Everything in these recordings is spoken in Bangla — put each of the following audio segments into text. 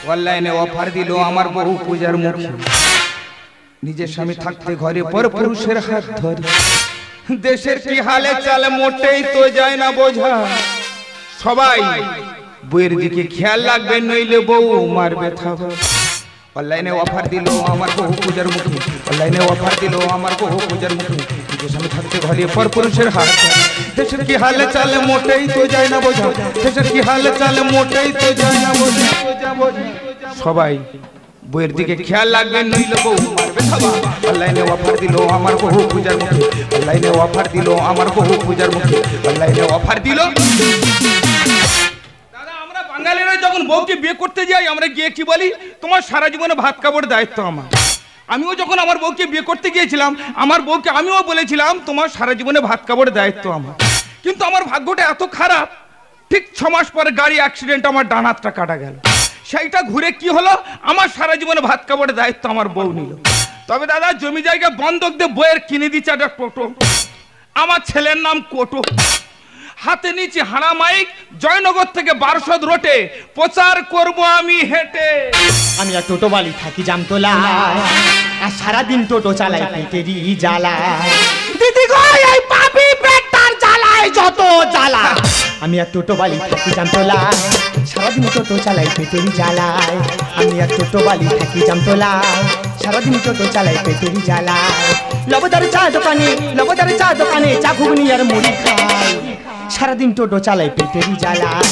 অনলাইনে অফার দিল আমার বহু পূজার মুখে নিজের স্বামী থাকতে ঘরে পর পুরুষের হাত ধরে দেশের কি হালে চালে মোটেই তো যায় না বোঝা সবাই বইয়ের দিকে খেয়াল রাখবে নইলে বউ মারবে থাবা অনলাইনে অফার দিল আমার বহু পূজার মুখে অনলাইনে অফার দিল আমার বহু পূজার মুখে নিজের স্বামী থাকতে ঘরে পর পুরুষের হাত দেশের কি হালে চালে মোটেই তো যায় না বোঝা দেশের কি হালে চালে মোটেই তো যায় না বোঝা সবাই বইয়ের দিকে খেয়াল রাখবেন নইলে বউ মারবে থাবা অনলাইনে অফার দিল আমার বহু পূজার মুখে অনলাইনে অফার দিল আমার বহু পূজার মুখে অনলাইনে অফার দিল দাদা আমরা বাঙালিরা যখন বউকে বিয়ে করতে যাই আমরা গিয়ে কি বলি তোমার সারা জীবনে ভাত কাপড় দায়িত্ব আমার আমিও যখন আমার বউকে বিয়ে করতে গিয়েছিলাম আমার বউকে আমিও বলেছিলাম তোমার সারা জীবনে ভাত কাপড় দায়িত্ব আমার কিন্তু আমার ভাগ্যটা এত খারাপ ঠিক 6 মাস পরে গাড়ি অ্যাক্সিডেন্ট আমার ডান হাতটা কাটা গেল সেইটা ঘুরে কি হলো আমার সারা জীবনে ভাত কাপড়ের দায়িত্ব আমার বউ নিল তবে দাদা জমি জায়গা বন্ধক দিয়ে বইয়ের কিনে দিচ্ছে একটা টোটো আমার ছেলের নাম কোটো হাতে নিচে হানা মাইক জয়নগর থেকে 1200 রোটে প্রচার করব আমি হেঁটে আমি আর টোটো বালি থাকি জামতলা আর সারাদিন টোটো চালাই পেটেরই জ্বালা দিদি গো এই পাপি পেটটার জ্বালায় যত জ্বালা আমি আর টোটো বালি থাকি জামতলা সারাদিন টোটো চালাই পেটেরই জ্বালায় আমি আর টোটো বালি থাকি জামতলা সারাদিন টোটো চালাই পেটেরই জ্বালায় লবদার চা দোকানে চা ঘুগনি আর মুড়ি খাই সারাদিন টোটো চালাই পেটেরই জ্বালায়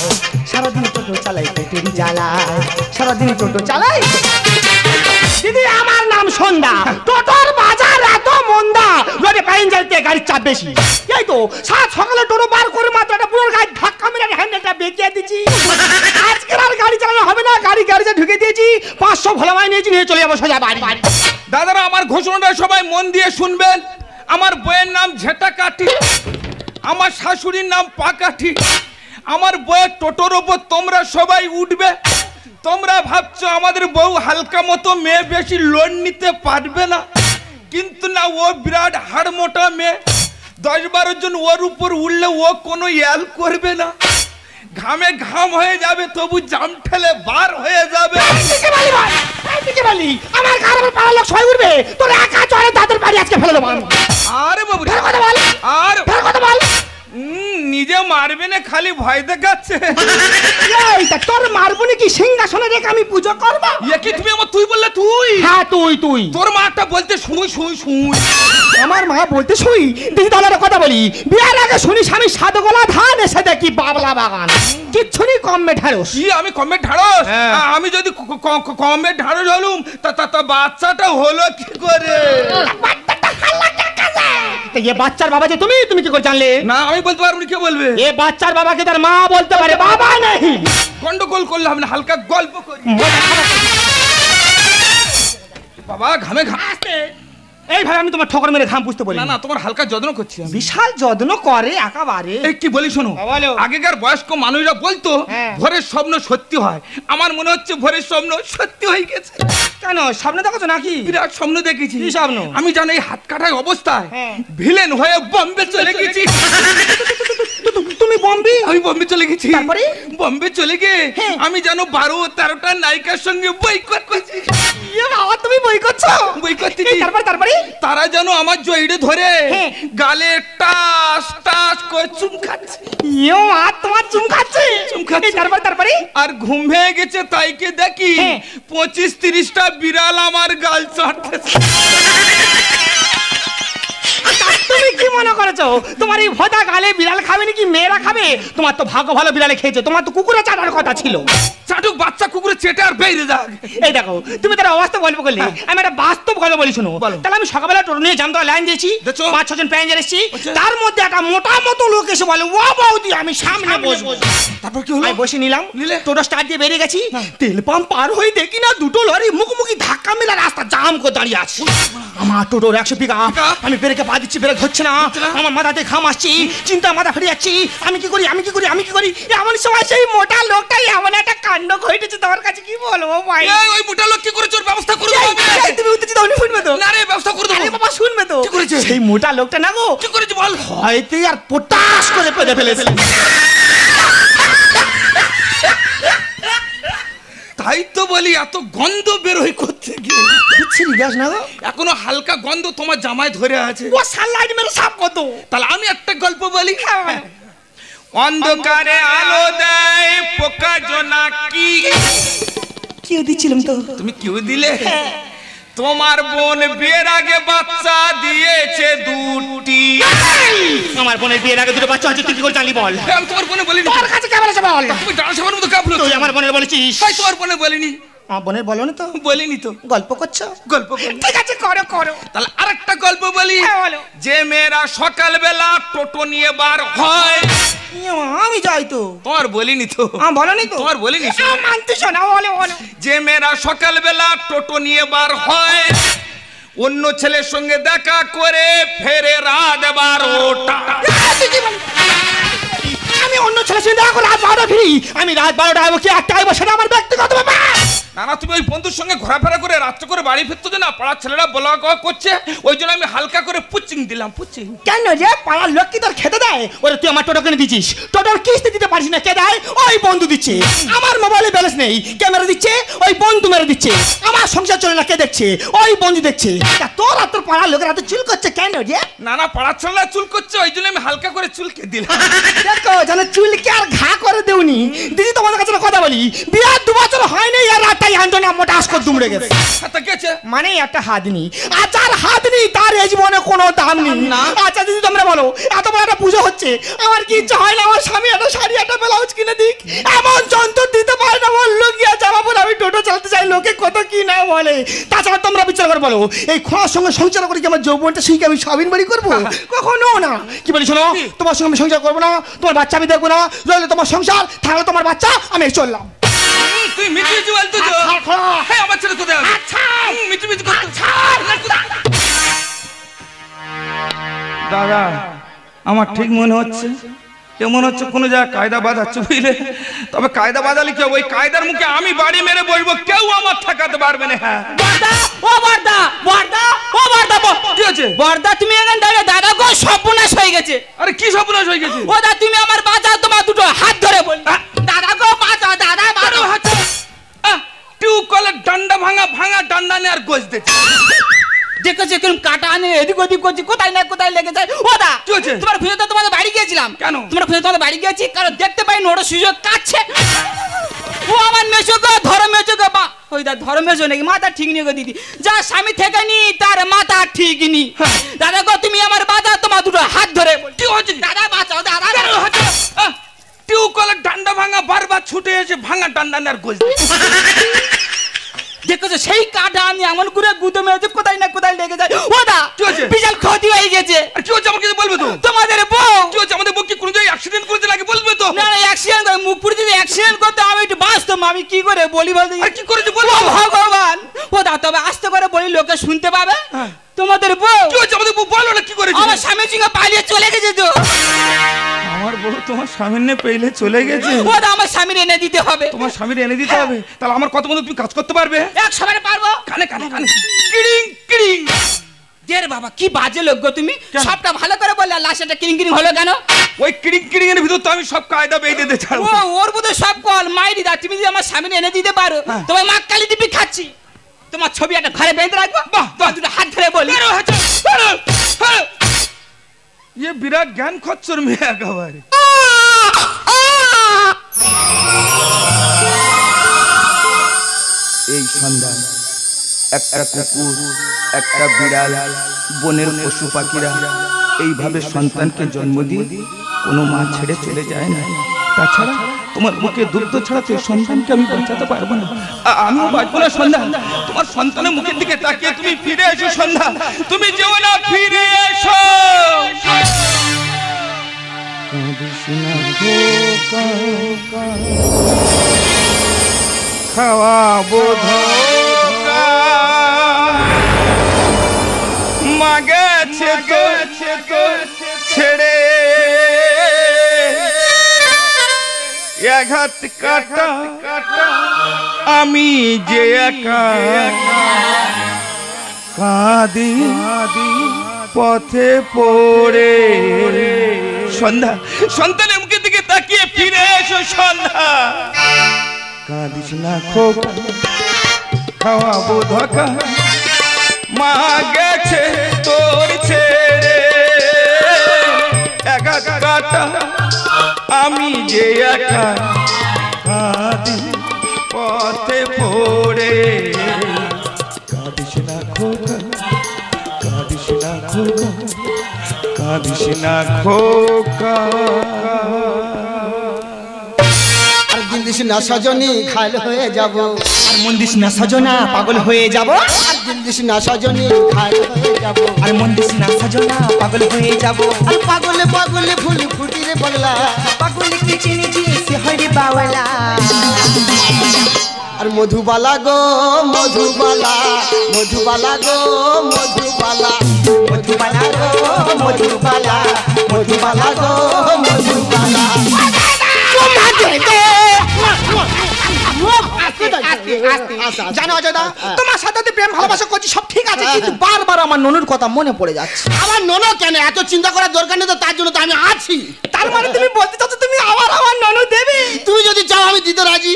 সারাদিন টোটো চালাই পেটেরই জ্বালায় সারাদিন টোটো চালাই দিদি আমার নাম সন্ধ্যা টোটোর বাজার এত মন্দা রোডে পাইন যাইতে গাড়ির চাপ বেশি এই তো সাত সকালে টোটো বার করে মাত্র একটা পুরো গাড়ি ধাক্কা মেরে হ্যান্ডেলটা বেঁকিয়ে দিচ্ছি আজকে আর গাড়ি চালানো হবে না গাড়িতে ঢুকে দিয়েছি 500 ভোলা মাই নিয়েছি নিয়ে চলে যাবো সোজা বাড়ি দাদারা আমার ঘোষণাটা সবাই মন দিয়ে শুনবেন আমার বইয়ের নাম ঝেটা কাঠি আমার শাশুড়ির নাম পাকাঠি আমার বইয়ের টোটোর ওপর তোমরা সবাই উঠবে তোমরা ভাবছো আমাদের বউ হালকা মতো মেয়ে বেশি লোন নিতে পারবে না কিন্তু না ও বিরাট হাড় মোটা মেয়ে 10-12 জন ওর উপর উঠলে ও কোনো ইয়াল করবে না ঘামে ঘাম হয়ে যাবে তবু জাম ঠেলে বার হয়ে যাবে আমার কারণে পাড়ার লোক সবাই উঠবে তোর একা চড়ে তাদের বাড়ি আজকে ফেলে দেবো আরে বাবু কথা বল আর কথা বল নিজে মারবে না খালি ভয় দেখাচ্ছে তোর মারবো নাকি সিংহাসনে রেখে আমি পুজো করবো কি তুমি আমার তুই বললে তুই হ্যাঁ তুই তোর মাটা বলতে শুই আমার মা বলতে শুই দিদি তাহলে কথা বলি বিয়ার আগে শুনি স্বামী সাদগোলা ধান এসে দেখি বাবলা বাগান কিচ্ছু নি কমে ঢাড়স কি আমি কমে ঢাড়স আমি যদি কমে ঢাড়স হলুম তা বাচ্চাটা হলো কি করে ये বাচ্চার বাবা যে তুমি কি করে জানলে না আমি বলতে পারবো না কে বলবে এ বাচ্চার বাবাকে তার মা বলতে পারে বাবা নেই গন্ডগোল করলে হবে না হালকা গল্প করি বাবা ঘামে ঘাসতে এইভাবে আমি তোমার ঠকর মেরে ঘাম পুষতে বলি না তোমার হালকা যত্ন করছি বিশাল যত্ন করে একেবারে এই কি বলি শোনো আগেকার বয়স্ক মানুষরা বলতো ভোরের স্বপ্ন সত্যি হয় আমার মনে হচ্ছে ভোরের স্বপ্ন সত্যি হয়ে গেছে কেন স্বপ্ন দেখছো নাকি বিরাট স্বপ্ন দেখেছি কি স্বপ্ন আমি জানি এই হাত কাটায় অবস্থায় ভিলেন হয়ে বম্বে চলে গেছি তুমি বম্বে আমি বম্বে চলে গেছি তারপরে বম্বে চলে গিয়ে আমি জানো 12-13টা নায়িকার সঙ্গে বৈকট করছি বাবা তুমি বই করছো বই করতে তারপরে তারা যেন আমার জয়ড়ে ধরে গালে টাস টাস করে চুম খাচ্ছে তোমার চুম খাচ্ছে তারপরে আর ঘুম ভেঙে গেছে তাইকে দেখি 25-30টা বিড়াল আমার গাল চাটতেছে তুমি কি মনে করেছো তোমার এই ভোদা গালে বিড়াল খাবে নাকি মেয়েরা খাবে তোমার তো ভাগ্য ভালো বিড়ালে খেয়েছে তোমার তো কুকুরে চাটার কথা ছিল চাটুক বাচ্চা কুকুরে চেটে আর বেরিয়ে যাক এই দেখো তুমি তার অবাস্তব গল্প করলে আমি একটা বাস্তব গল্প বলি শোনো তাহলে আমি সকালবেলা টোটো নিয়ে জামতলা লাইন দিয়েছি 5-6 জন প্যাসেঞ্জার এসেছি তার মধ্যে একটা মোটা মতো লোক এসে বলে ও বৌদি আমি সামনে বসবো তারপর কি হলো আমি বসে নিলাম টোটো স্টার্ট দিয়ে বেরিয়ে গেছি তেল পাম্প পার হয়ে দেখি না দুটো লরি মুখোমুখি ধাক্কা মেলা রাস্তা জাম করে দাঁড়িয়ে আছে আমার টোটোর 100 পিক আপ আমি ব্রেকে পা দিচ্ছি ব্রেক হচ্ছে না আমার মাথাতে ঘাম আসছে চিন্তা মাথা ফেটে যাচ্ছি আমি কি করি এমন সময় সেই মোটা লোকটাই এমন একটা কাণ্ড ঘটেছে তোমার কাছে কি বলবো ভাই ওই মোটা লোক কি করেছে ওর ব্যবস্থা করে দাও তুমি উত্তেজিত হলে শুনবে তো না রে ব্যবস্থা করে দাও আরে বাবা শুনবে তো কি করেছে সেই মোটা লোকটা না গো কি করেছে বল হয়তো আর পটাশ করে পেঁদে ফেলেছে তাই তো বলি এত গন্ধ বেরোয় করতে গিয়ে বিচ্ছিরি গ্যাস না গো? এখনো হালকা গন্ধ তোমার জামায় ধরে আছে। ও সানলাইট মেরে সাফ কত। তাহলে আমি একটা গল্প বলি। অন্ধকারে আলো দেয় পোকা জোনাকি। কি দিচ্ছিলাম তো? তুমি কিউ দিলে? তোমার বোন বিয়ের আগে বাচ্চা দিয়েছে দুটি। আমার বোনের বিয়ের আগে দুটো বাচ্চা হচ্ছে, তুই কি করে জানলি বল? আমি তোমার বোনে বলিনি। তোর কাছে কেমন আছে বল? তুমি ডানা সাবানের মতো কাপড়। তুই আমার বোনের বলেছিস? তাই তোমার বোনে বলিনি। আমার বোনের বলো না তো? বলিনি তো। গল্প করছো? গল্প বলি। ঠিক আছে করো করো। তাহলে আরেকটা গল্প বলি। হ্যাঁ, বলো। যে মেয়েরা সকালবেলা টোটো নিয়ে বার হয়। আমি যাই তো। তোমার বলিনি তো। বলনি তো। তোমার বলিনি। মানতে শোনা বলো বলো। যে মেয়েরা সকালবেলা টোটো নিয়ে বার হয়, অন্য ছেলের সঙ্গে দেখা করে ফেরে রাত 12টা। আমি অন্য ছেলের সঙ্গে দেখা করে রাত 12টা ফিরি। আমি রাত 12টা আইবো কি 1টা আইবো সেটা আমার ব্যক্তিগত ব্যাপার। না না, তুমি ওই বন্ধুর সঙ্গে ঘোরাফেরা করে রাত্রে করে বাড়ি ফিরতো যে না, পাড়ার ছেলেরা বলা কওয়া করছে, ওই জন্য আমি হালকা করে পুচিং দিলাম। পুচিং কেন রে? পাড়ার লোক কি তোর খেতে দেয়? ওরে তুই আমার টোটো কিনে দিচ্ছিস, টোটোর কিস্তি দিতে পারিস না, কে দেয়? ওই বন্ধু দিচ্ছে। আমার মোবাইলে ব্যালেন্স নেই, কে মেরে দিচ্ছে? ওই বন্ধু মেরে দিচ্ছে। আমার সংসার চলে না, কে দেখছে? ওই বন্ধু দেখছে। তা তোর আর তোর পাড়ার লোকের হাতে চুল করছে কেন রে? না না, পাড়ার ছেলেরা চুল করছে, ওই জন্য আমি হালকা করে চুলকে দিলাম। দেখো যেন চুলকে আর ঘা করে দেউনি। দিদি তোমাদের কাছে একটা কথা বলি, বিয়ার 2 বছর হয়নি আর রাতটাই আন্দোলন মোটা আসকর দুমড়ে গেছে। তা গেছে মানে একটা হাত নেই, আর যার হাত নেই তার এই জীবনে কোনো দাম নেই। আচ্ছা দিদি তোমরা বলো, এত বড় একটা পুজো হচ্ছে, আমার কি ইচ্ছা হয় না আমার স্বামী একটা শাড়ি একটা ব্লাউজ কিনে দিক? এমন যন্ত্র দিতে পারে না, বললো গিয়া যাবা বলে আমি টোটো চালাতে চাই, লোকে কত কি না বলে। তাছাড়া তোমরা বিচার করে বলো, এই খোঁড়ার সঙ্গে সংসার করে কি আমার যৌবনটা শিখে আমি স্বাধীন বাড়ি করবো? কখনো না। কি বলি শোনো, তোমার সঙ্গে আমি সংসার করবো না, তোমার বাচ্চা আমি দেখবো না, রইলে তোমার সংসার, থাকলে তোমার বাচ্চা, আমি চললাম। তুই মিটি মিটি বলতো তো। হ্যাঁ, আমার ছেলে কোথায় আছে? আচ্ছা মিটি মিটি করতো। দাদা, আমার ঠিক মনে হচ্ছে কেমন হচ্ছে কোনো জায়গায় কায়দা বাঁধাচ্ছে, বুঝলে? তবে কায়দা বাঁধালে কি হবে? ওই কায়দার মুখে আমি বাড়ি মেরে বসবো, কেউ আমার ঠেকাতে পারবে না। হ্যাঁ বর্দা, ও বর্দা, বর্দা, ও বর্দা, কি আছে? বর্দা তুমি এখানে দাঁড়িয়ে, দাদা গো সর্বনাশ হয়ে গেছে। আরে কি সর্বনাশ হয়ে গেছে? ও দা তুমি আমার বাঁচাও, তোমার দুটো হাত ধরে বল। দাদা গো বাঁচাও, দাদা বাঁচাও। টিউবকলের ডান্ডা ভাঙা ভাঙা ডান্ডা নিয়ে আর গোজ দিচ্ছে। দেখো যে কোন কাটা আনে এদিক ওদিক করছি, কোথায় না কোথায় লেগে যায়। ও দা কি হয়েছে? তোমার খুঁজে তো তোমাদের বাড়ি গিয়েছিলাম। কেন? তোমার খুঁজে তোমাদের বাড়ি গিয়েছি কারণ দেখতে পাই ওটা সুযোগ কাটছে। ও আমার মেশো গো, ধরো মেশো গো। বা ওই দা ধরো মেশো নাকি? মাথা ঠিক নেই গো দিদি, যা স্বামী থেকে নি তার মাথা ঠিক নি। দাদা গো তুমি আমার বাঁচাও, তোমার দুটো হাত ধরে বল। কি হয়েছে? দাদা বাঁচাও, দাদা টিউবকলের ডান্ডা ভাঙা বারবার ছুটে এসে ভাঙা ডান্ডা নিয়ে আর গোজ দিচ্ছে। দেখো সেই কাটা আমি এমন করে গুঁতো মেরেছে, কোথায় না কোথায় লেগে যায়। ও দা কি হয়েছে? বিশাল ক্ষতি হয়ে গেছে। আর কি হচ্ছে আমাকে বলবে তো? তোমাদের বউ কি হচ্ছে? আমাদের বউ কি কোনো জায়গায় অ্যাক্সিডেন্ট করেছে নাকি বলবে তো? না না অ্যাক্সিডেন্ট করে, মুখ পুড়ে যদি অ্যাক্সিডেন্ট করতে আমি একটু বাঁচতাম, আমি কি করে বলি বলতে? আর কি করেছে বলবে? ও ভগবান, ও দা তবে আস্তে করে বলি, লোকে শুনতে পাবে। তোমাদের বউ কি হচ্ছে? আমাদের বউ বলো না কি করেছে? আমার স্বামীর সঙ্গে পালিয়ে চলে গেছে তো। আমার বউ তোমার স্বামীর নিয়ে পেলে চলে গেছে? ও দা আমার স্বামীর এনে দিতে হবে। তোমার স্বামীর এনে দিতে হবে? তাহলে আমার কত বন্ধু তুমি কাজ করতে পারবে? 100 পারবো। কানে কানে কানে কিড়িং কিড়িং। দের বাবা কি বাজে লোক গো তুমি, সবটা ভালো করে বললে লাস্টটা কিরিং কিরিং হলো কেন? ওই কিড়িং কিড়িং এর ভিতর তো আমি সব কায়দা বেঁধে দিতে ছাড়বো। ও ওর মধ্যে সব কল মাইরি দা, তুমি যদি আমার স্বামীর এনে দিতে পারো তোমার মা কালী দিবি খাচ্ছি, তোমার ছবি একটা ঘরে বেঁধে রাখবো। বাহ বাহ, দুটো হাত ধরে বলি। ये বিরাট জ্ঞান খচ্চর মেয়ে একেবারে। এই সন্ধ্যায় একটা কুকুর, একটা বিড়াল, বনের পশু পাখিরা এইভাবে সন্তানকে জন্ম দিয়ে কোনো মা ছেড়ে চলে যায় না। তাছাড়া তোমার মুখে দুগ্ধ ছাড়া তো সন্তানকে আমি বাঁচাতে পারবো না, আমিও বাঁচবো না। সন্ধ্যা, তোমার সন্তানের মুখের দিকে তাকিয়ে তুমি ফিরে এসো। সন্ধ্যা, তুমি যেও না, ফিরে এসো। খাওয়াবো ধোকা, মা গেছে তো ছেড়ে, আঘাত কাটা আমি যে একা কাঁদি পথে পড়ে। সন্ধ্যা, সন্তানের মুখের দিকে তাকিয়ে ফিরে এসো। সন্ধ্যা, কাঁদিস না খোকা খাওয়াবো ধোকা মা গেছে তোর ছেড়ে একা কাটা আমি যে একা কাঁদি পথে পড়ে কাঁদিস না খোকা কাঁদিস না খোকা কাঁদিস না খোকা আর দিন দিস না সজনী খাল হয়ে যাব আর মন দিস না সজনা পাগল হয়ে যাব আর দিন দিস না সজনী খাল হয়ে যাব আর মন দিস না সজনা পাগল হয়ে যাব আর পাগলে পাগলে ফুল ফুটি রে পাগলা পাগল কি চিনিছি সে হরি বাওলা আর মধুবালা গো মধুবালা মধুবালা গো মধুবালা মধুবালা গো মধুবালা মধুবালা গো মধুবালা জানো অজয়দা তোমার সাথে তো প্রেম ভালোবাসা করছি সব ঠিক আছে কিন্তু বারবার আমার ননুর কথা মনে পড়ে যাচ্ছে আমার ননো কেন এত চিন্তা করার দরকার নেই তো তার জন্য তো আমি আছি তার মানে তুমি বলতে চাচ্ছ তুমি আবার আমার ননু দেবে তুমি যদি চাও আমি দিতে রাজি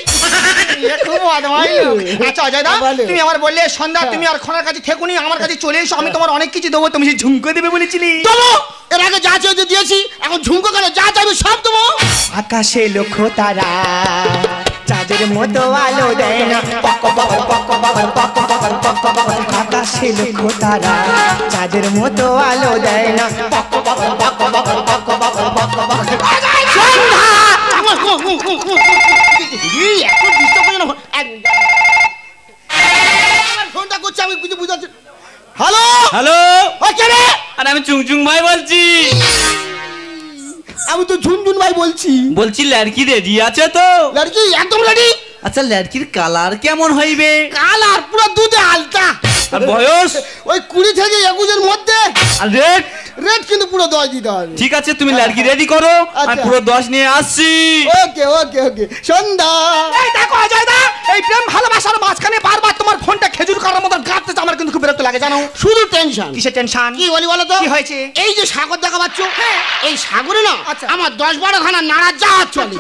আচ্ছা অজয়দা তুমি আমার বললে সন্ধ্যা তুমি আর খনার কাছে থেকুনি আমার কাছে চলে এসো আমি তোমার অনেক কিছু দেবো তুমি ঝুমকো দেবে বলেছিলি চলো এর আগে যা চেয়েছে দিয়েছি এখন ঝুমকো কেন যা চাইবে সব দেবো আকাশে লক্ষ্য তারা চাঁদের মতো আলো দেয় না পক পক পক পক পক পক পক পক আকাশে লক্ষ্য তারা চাঁদের মতো আলো দেয় না পক পক পক পক পক পক পক ফোনটা করছে আমি কিছু বুঝাচ্ছি হ্যালো হ্যালো কে রে আরে আমি চুংচুং ভাই বলছি আমি তো ঝুনঝুন ভাই বলছি বলছি লড়কি রেডি আছে তো লড়কি একদম রেডি আচ্ছা লড়কির কালার কেমন হইবে কালার পুরো দুধে আলতা আর বয়স ওই 20 থেকে 21 এর মধ্যে আর রেট রেট কিন্তু পুরো 10 দিতে হবে ঠিক আছে তুমি লড়কি রেডি করো আমি আচ্ছা। পুরো 10 নিয়ে আসছি ওকে ওকে ওকে সন্ধ্যা এই দেখো অজয়দা এই প্রেম ভালোবাসার মাঝখানে বারবার তোমার ফোনটা খেজুর করার মতো গাঁটতে আমার কিন্তু খুব বিরক্ত লাগে জানো শুধু টেনশন কিসের টেনশন কি বলি বলো তো কি হয়েছে এই যে সাগর দেখা পাচ্ছ এই সাগরে না আচ্ছা। আমার 10-12 খানা নাড়ার জাহাজ চলে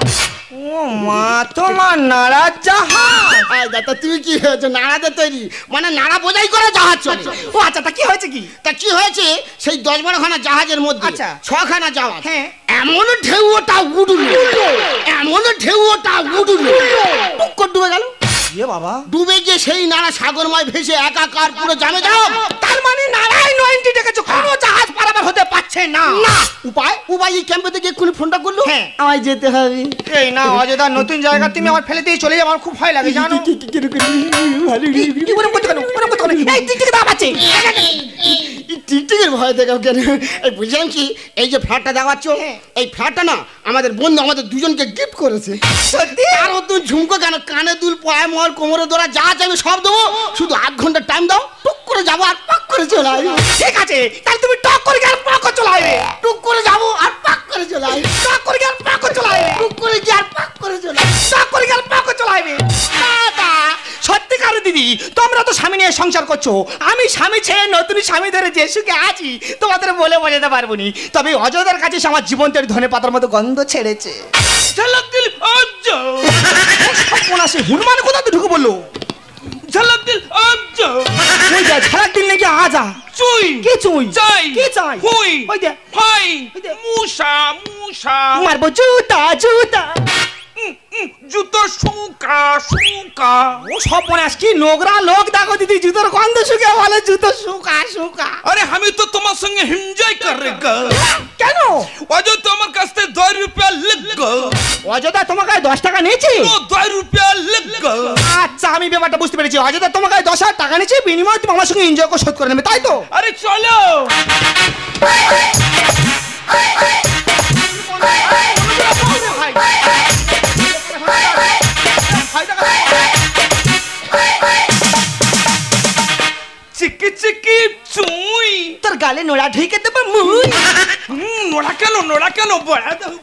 ও মা তোমার নারাজ জাহাজ আয় দাদা তুমি কি হয়েছে নাড়াতে তৈরি মানে নাড়া বোঝাই করে জাহাজ চলে ও আচ্ছা তা কি হয়েছে কি তা কি হয়েছে সেই 10-12 খানা জাহাজের মধ্যে আচ্ছা। 6 খানা জাহাজ হ্যাঁ। এমন ঢেউ ওটা উড়লো এমন ঢেউ ওটা উড়লো টুক করে ডুবে গেল এ বাবা ডুবে গিয়ে সেই নাড়া সাগরময় ভেসে একাকার পুরো জামে যাও তার মানে নারায় 90 ডেকেছে কোনো জাহাজ পারাবার হতে পারছে না না উপায় উপায় এই ক্যাম্পে থেকে এক্ষুনি ফোনটা করলো হ্যাঁ। আমায় যেতে হবে এই না অজয়দা নতুন জায়গা তুমি আমার ফেলে দিয়ে চলে যাও আমার খুব ভয় লাগে জানো কি করে করতে কেন করে করতে কেন এই টিকটিক দাও বাচ্চা টিকটিকের ভয় দেখাও কেন এই বুঝলাম কি এই যে ফ্ল্যাটটা দেখাচ্ছ এই ফ্ল্যাটটা না আমাদের বন্ধু আমাদের দুজনকে গিফট করেছে সত্যি আর তুই ঝুমকো কেন কানে দুল পায়ে মল কোমরে দোরা যা চাইবে সব দেবো শুধু 8 ঘন্টা টাইম দাও টুক করে যাবো আর পাক করে চলে আসবো ঠিক আছে তাহলে তুমি টক করে গেল পাক করে চলে আসবে টুক করে যাবো আর পাক করে চলে আসবো টক করে গেল পাক করে চলে আসবে টুক করে গিয়ে আর পাক করে চলে আসবো টক করে গেল পাক করে চলে আসবে দাদা সত্যিকার দিদি তোমরা তো স্বামী নিয়ে সংসার করছো আমি স্বামী ছেড়ে নতুন স্বামী ধরে যে সুখে আছি তোমাদের বলে বোঝাতে পারবো নি তবে অজয়দার কাছে এসে আমার জীবনটার ধনে পাতার মতো গন্ধ ছেড়েছে ঝলক দিল আজো সে হনুমান কোথা তো ঢুকে বললো ঝলক দিল আজো ওই যা ঝাড়াক দিন নাকি আজা চুই কি চুই চাই কি চাই হুই ওই দে হাই ওই দে। মুসা মুসা মারবো জুতা জুতা জুতো শুকা শুকা ও সব মনে আস কি নোংরা লোক দেখো দিদি জুতোর গন্ধ শুকে বলে জুতো শুকা শুকা আরে আমি তো তোমার সঙ্গে এনজয় করেগা কেন অজয় তোমার কাছ থেকে 2 রুপিয়া লেগা অযোধ্যা তোমাকে 10 টাকা নিয়েছি তো 2 রুপিয়া লেগা আচ্ছা আমি ব্যাপারটা বুঝতে পেরেছি অযোধ্যা তোমাকে 10,000 টাকা নিয়েছি বিনিময়ে তুমি আমার সঙ্গে এনজয় করে শোধ করে নেবে তাই তো আরে চলো চিকি চিকি চুই তোর গালে নোড়া ঢুকে দেবো মুই নোড়া কেন বড়া দাও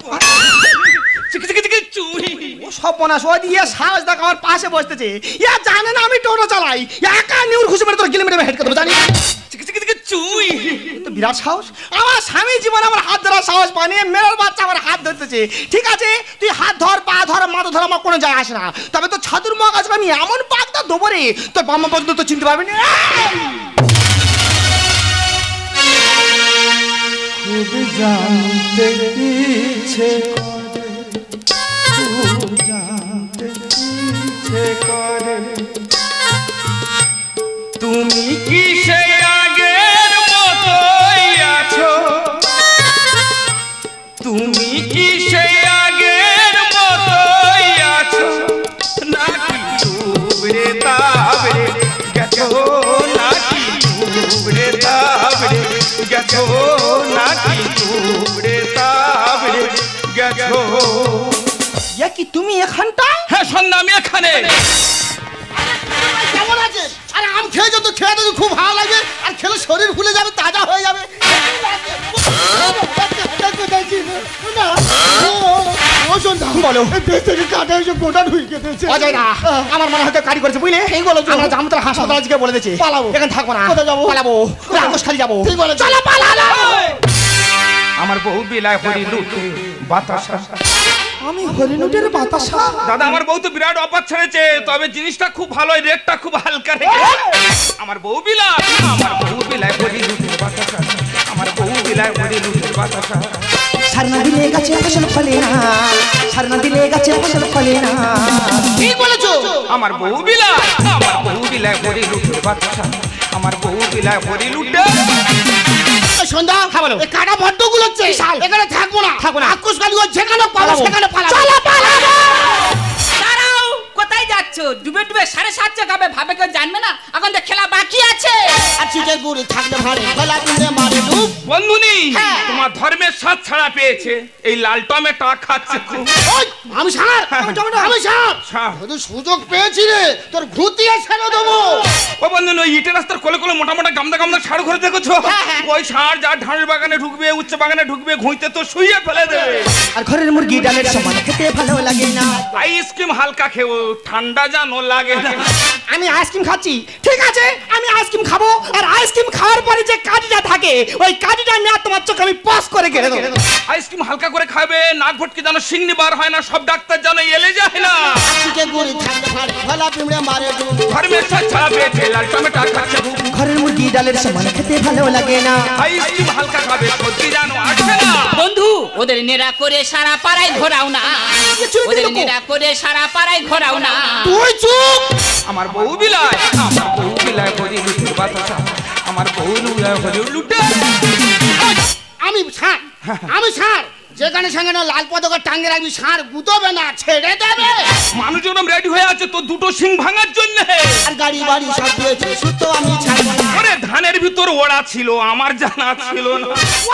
চিকি চিকি চিকি চুই ও সব মনে আস ওই দিয়ে সাহস দেখ আমার পাশে বসতেছে জানে না আমি টোটো চালাই একা নিউর খুশি মেরে তোর কিলোমিটার হেড করে দেবো জানি চিকি চিকি চিকি চুই তো বিরাট সাহস। আমার স্বামী জীবন আমার হাত ধরার সাহস পায়নি, মেয়ের বাচ্চা আমার হাত ধরতেছে। ঠিক আছে তুই হাত ধর, পা ধর, মাথা ধর, আমার কোনো যায় আসে না। তবে তো ছাতুর মগ আজকে আমি এমন পাকটা দেবো রে, তোর বাম্মা পর্যন্ত তো চিনতে পারবি না। খুব জানতে ইচ্ছে করে, খুব জানতে ইচ্ছে করে, তুমি কি সেই আগের মতোই আছো? তুমি কি সেই আগের মতোই আছো? নাকি ডুবরে তাবরে গেছো? নাকি ডুবরে তাবরে গেছো? নাকি ডুবরে তাবরে গেছো? কি তুমি এখানটায়? হ্যাঁ সন্ধ্যা, আমি এখানে। কেমন আছে? আরে আম খেয়ে যত খেয়ে তো খুব ভালো লাগে, আর খেলে শরীর ফুলে যাবে, তাজা হয়ে যাবে। বলো দেশ থেকে কাটা এসে গোটা ঢুকে দিয়েছে। অজয় না, আমার মনে হয়তো কারি করেছে বুঝলে। এই বলো আমরা জামতলা হাসপাতাল আজকে বলে দিয়েছি পালাবো। এখানে থাকবো না। কোথায় যাবো? পালাবো, রামকোষখালি যাবো। ঠিক বলেছো। চলো পালালো। আমার বউ বিলায় হরি লুটে বাতাসা। আমি হরিণুটের বাতাসা। দাদা আমার বউ তো বিরাট অফার ছেড়েছে, তবে জিনিসটা খুব ভালো, রেটটা খুব হালকা রেখেছে। আমার বউ বিলায়, আমার বউ বিলায় হরি লুটে বাতাসা। আমার বউ বিলায় হরি লুটে বাতাসা। সারনা দিলে গাছে ফসল ফলে না, সারনা দিলে গাছে ফসল ফলে না। ঠিক বলেছো। আমার বউ বিলায়, আমার বউ বিলায় হরি লুটে বাতাসা। আমার বউ বিলায় হরি লুটে। সন্ধ্যা, হ্যাঁ বলো। এই কাটা বড্ড গুলোচ্ছে, এখানে থাকবো না। থাকবো না। আকুশ কালি যেখানে পাবো পালাবো। সেখানে পালাবো। চলো পালাবো। দাঁড়াও, কোথায় যাচ্ছ? ডুবে ডুবে 7:30 খাবে, ভাবে কেউ জানবে না? এখন তো খেলা বাকি আছে। আর চিটের গুড়ি থাকলে ভালো, গলা দিলে মারে ডুব। বন্ধুনি, হ্যাঁ। তোমার ধর্মের স্বাদ ছাড়া পেয়েছে, এই লাল টমেটো খাচ্ছে খুব। ওই, আমি সার, আমি সার। সার। শুধু সুযোগ পেয়েছি রে, তোর ঘুতিয়ে ছেড়ে দেবো। ও বন্ধুনি, ওই ইটের রাস্তার কোলে কোলে মোটা মোটা গামদা গামদা ষাঁড় ঘরে দেখেছো? ওই ষাঁড় যা ঢাঁড়ের বাগানে ঢুকবে, উচ্চ বাগানে ঢুকবে, ঘুঁইতে তো শুইয়ে ফেলে দেবে। আর ঘরের মুরগি ডালের সমান খেতে ভালো লাগে না। আইসক্রিম হালকা খেও, ঠান্ডা যেন লাগে না। আমি আইসক্রিম খাচ্ছি, ঠিক আছে আমি আইসক্রিম খাবো। আর আইসক্রিম খাওয়ার পরে যে কাঠিটা থাকে, ওই কাঠিটা নিয়ে তোমার চোখ আমি পাস করে গেলে দেবো। আইসক্রিম হালকা করে খাবে, নাক ভটকে যেন সিন্নি বার হয় না, সব ডাক্তার যেন এলে যায় না। চিটের গুড়ি থাকলে ভালো, গলা পিমড়ে মারে ডুব। ধর্মের স্বাদ ছাড়া পেয়েছে, লাল টমেটো খাচ্ছে খুব। ঘরের মুরগি ডালের সমান খেতে ভালো লাগে না। আইসক্রিম হালকা খাবে, সত্যি যেন আসবে না। বন্ধু, ওদের নেড়া করে সারা পাড়ায় ঘোরাও না। ওদের নেড়া করে সারা পাড়ায় ঘোরাও না। তুই চুপ। আমার বউ বিলায়, আমার বউ বিলায় হরি লুটে বাতাসা। আমার বউ বিলায় হরি লুটে। আমি সার, আমি সার। যেখানে সেখানে লাল পতাকা টাঙ্গে রাখবি, সার গুতবে না, ছেড়ে দেবে। মানুষজন রেডি হয়ে আছে তো দুটো সিং ভাঙার জন্য। আর গাড়ি বাড়ি সব দিয়েছে, সুতো আমি ছাড়বো না। আরে ধানের ভিতর ওড়া ছিল, আমার জানা ছিল না।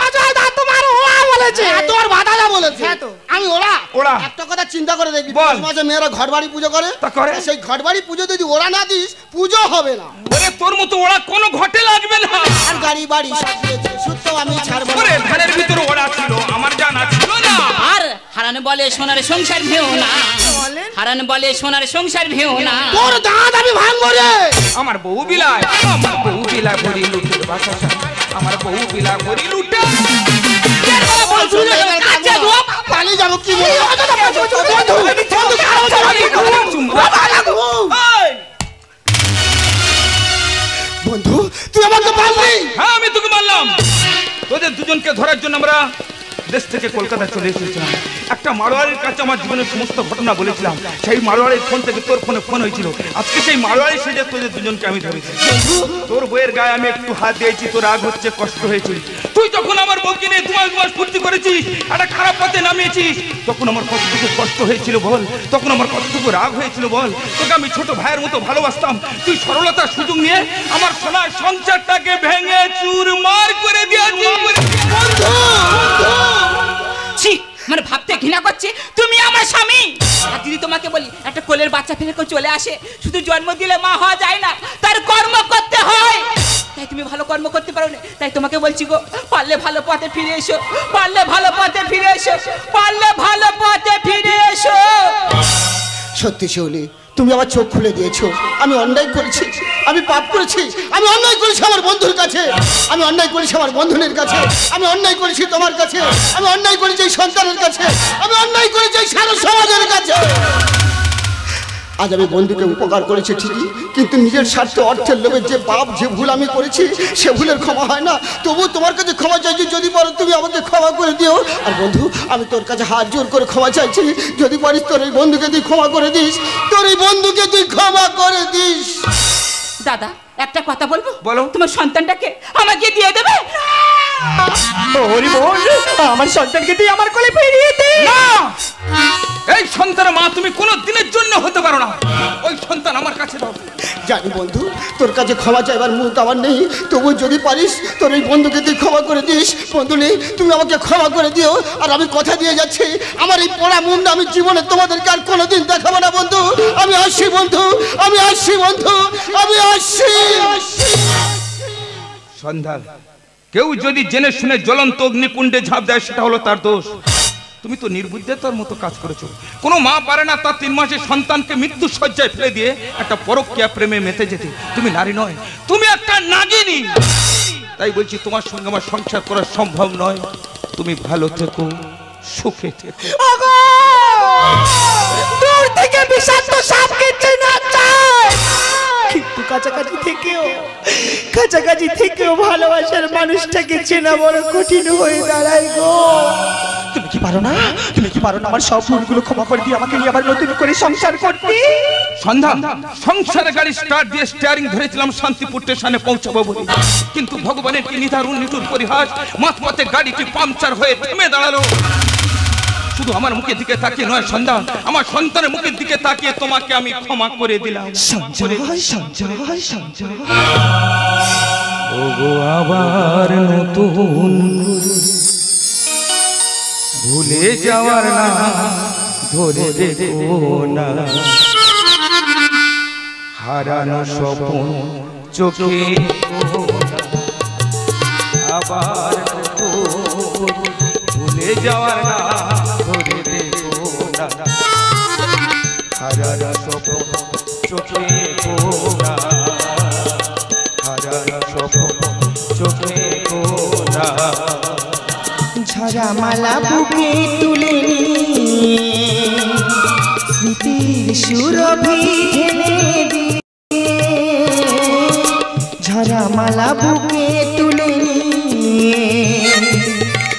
অজয় দা তোমার ওরা বলেছে, তোর বাদাদা বলেছে। হ্যাঁ তো। আমি ওরা ওরা। একটা কথা চিন্তা করে দেখবি, বল। পৌষ মাসে মেয়েরা ঘর বাড়ি পুজো করে, তা করে। সেই ঘর বাড়ি পুজো যদি ওরা না দিস, পুজো হবে না। ওরে তোর মতো ওড়া কোনো ঘটে লাগবে না। আর গাড়ি বাড়ি সব দিয়েছে, সুতো আমি ছাড়বো ওরে না। ধানের ভিতর ওড়া ছিল, আমার জানা ছিল না। আর হারান বলে সোনার সংসার ভেও না। হারান বলে সোনার সংসার ভেও না। তোর দাঁত আমি ভাঙবো রে। আমার বউ বিলায়, আমার বউ বিলায় হরি লুটে বাতাসা। আমার বউ বিলায় হরি লুটে। পালিয়ে যাবো কি বলবো? বন্ধু তুই আমাকে পারলি। হ্যাঁ আমি তোকে মারলাম। তোদের দুজনকে ধরার জন্য আমরা দেশ থেকে কলকাতা চলে এসেছিলাম। একটা মারোয়ারির কাছে আমার জীবনের সমস্ত ঘটনা বলেছিলাম। সেই মারোয়ারির ফোন থেকে তোর ফোনে ফোন হয়েছিল। আজকে সেই মারোয়ারি সেজে তোদের দুজনকে আমি ধরেছি। তোর বইয়ের গায়ে আমি একটু হাত দিয়েছি, তোর রাগ হচ্ছে, কষ্ট হয়েছে। তুই যখন আমার বউকে নিয়ে তোমার তোমার ফুর্তি করেছিস, একটা খারাপ পথে নামিয়েছিস, তখন আমার কতটুকু কষ্ট হয়েছিল বল, তখন আমার কতটুকু রাগ হয়েছিল বল। তোকে আমি ছোট ভাইয়ের মতো ভালোবাসতাম, তুই সরলতার সুযোগ নিয়ে আমার সোনার সংসারটাকে ভেঙে চুরমার করে দিয়েছিস। ছি, মানে ভাবতে ঘৃণা করছে তুমি আমার স্বামী। আর দিদি তোমাকে বলি, একটা কোলের বাচ্চা ফেলে কেউ চলে আসে, শুধু জন্ম দিলে মা হওয়া যায় না, তার কর্ম করতে হয়। তাই তুমি ভালো কর্ম করতে পারো না, তাই তোমাকে বলছি গো, পারলে ভালো পথে ফিরে এসো, পারলে ভালো পথে ফিরে এসো, পারলে ভালো পথে ফিরে এসো। সত্যি শিউলি, তুমি আমার চোখ খুলে দিয়েছো। আমি অন্যায় করেছি, আমি পাপ করেছি, আমি অন্যায় করেছি আমার বন্ধুর কাছে, আমি অন্যায় করেছি আমার বন্ধুদের কাছে, আমি অন্যায় করেছি তোমার কাছে, আমি অন্যায় করেছি এই সন্তানের কাছে, আমি অন্যায় করেছি এই সারা সমাজের কাছে। আজ আমি বন্ধুকে উপকার করেছি ঠিকই, কিন্তু নিজের স্বার্থে অর্থের লোভে যে পাপ যে ভুল আমি করেছি সে ভুলের ক্ষমা হয় না। তবু তোমার কাছে ক্ষমা চাইছি, যদি পারো তুমি আমাকে ক্ষমা করে দিও। আর বন্ধু, আমি তোর কাছে হাত জোর করে ক্ষমা চাইছি, যদি পারিস তোর এই বন্ধুকে তুই ক্ষমা করে দিস, তোর এই বন্ধুকে তুই ক্ষমা করে দিস। দাদা একটা কথা বলবো? বলো। তোমার সন্তানটাকে আমাকে দিয়ে দেবে? ওরে বোন, আমার সন্তানকে তুই আমার কোলে ফিরিয়ে দে। না, এই সন্তানের মা তুমি কোনো দিনের জন্য হতে পারো না। ওই সন্তান আমার কাছে দাও। জানি বন্ধু, তোর কাছে ক্ষমা চাইবার মুখ আমার নেই, তবু যদি পারিস তোর এই বন্ধুকে তুই ক্ষমা করে দিস। বন্ধু নেই, তুমি আমাকে ক্ষমা করে দিও। আর আমি কথা দিয়ে যাচ্ছি, আমার এই পোড়া মুন্ডা আমি জীবনে তোমাদেরকে আর কোনোদিন দেখাবো না বন্ধু। আমি আসছি বন্ধু, আমি আসছি বন্ধু, আমি আসছি। সন্ধ্যা, কেউ যদি জেনে শুনে জ্বলন্ত অগ্নিকুণ্ডে ঝাঁপ দেয় সেটা হলো তার দোষ। তুমি তো নির্বুদ্ধিতার মতো কাজ করেছো। কোনো মা পারে না তার 3 মাসের সন্তানকে মৃত্যু শয্যায় ফেলে দিয়ে একটা পরকীয়া প্রেমে মেতে যেতে। তুমি নারী নয়, তুমি একটা নাগিনী। তাই বলছি তোমার সঙ্গে আমার সংসার করা সম্ভব নয়। তুমি ভালো থেকো, সুখে থেকো। দূর থেকে বিষাক্ত সাপকে চেনা যায়, কিন্তু কাছাকাছি থেকেও ভালোবাসার মানুষটাকে চেনা বড় কঠিন হয়ে দাঁড়ায় গো। তুমি কি পারো না আমার সব ভুলগুলো ক্ষমা করে দিয়ে আমাকে নিয়ে আবার নতুন করে সংসার করতে? সন্ধ্যা, সংসারের গাড়ি স্টার্ট দিয়ে স্টিয়ারিং ধরেছিলাম শান্তিপুর স্টেশনে পৌঁছাবো বলে, কিন্তু ভগবানের কি নিদারুণ নিঠুর পরিহাস, মাঝপথে গাড়িটি পাংচার হয়ে থেমে দাঁড়ালো। শুধু আমার মুখের দিকে তাকিয়ে নয় সন্ধ্যা, আমার সন্তানের মুখের দিকে তাকিয়ে তোমাকে আমি ক্ষমা করে দিলাম। ওগো আবার নতুন ভুলে যাওয়ার না ধরে দেখো না, হারানো স্বপ্ন চোখে আবার ভুলে যাওয়ার না ধরে দেখো না, হারানো স্বপ্ন চোখে না, হারানো স্বপ্ন চোখে না। ঝরা মালা বুকে তুলে নিয়ে স্মৃতির সুরভি ঢেলে দিয়ে, ঝরা মালা বুকে তুলে নিয়ে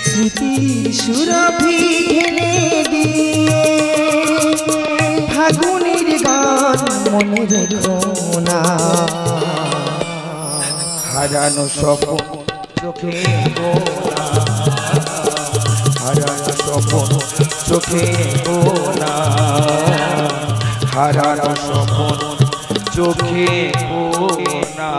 স্মৃতির সুরভি ঢেলে দিয়ে, ফাগুনের গান মনে রেখো না, হারানো স্বপ্ন চোখে না, হারানো স্বপ্ন চোখে না, হারানো স্বপ্ন চোখে না।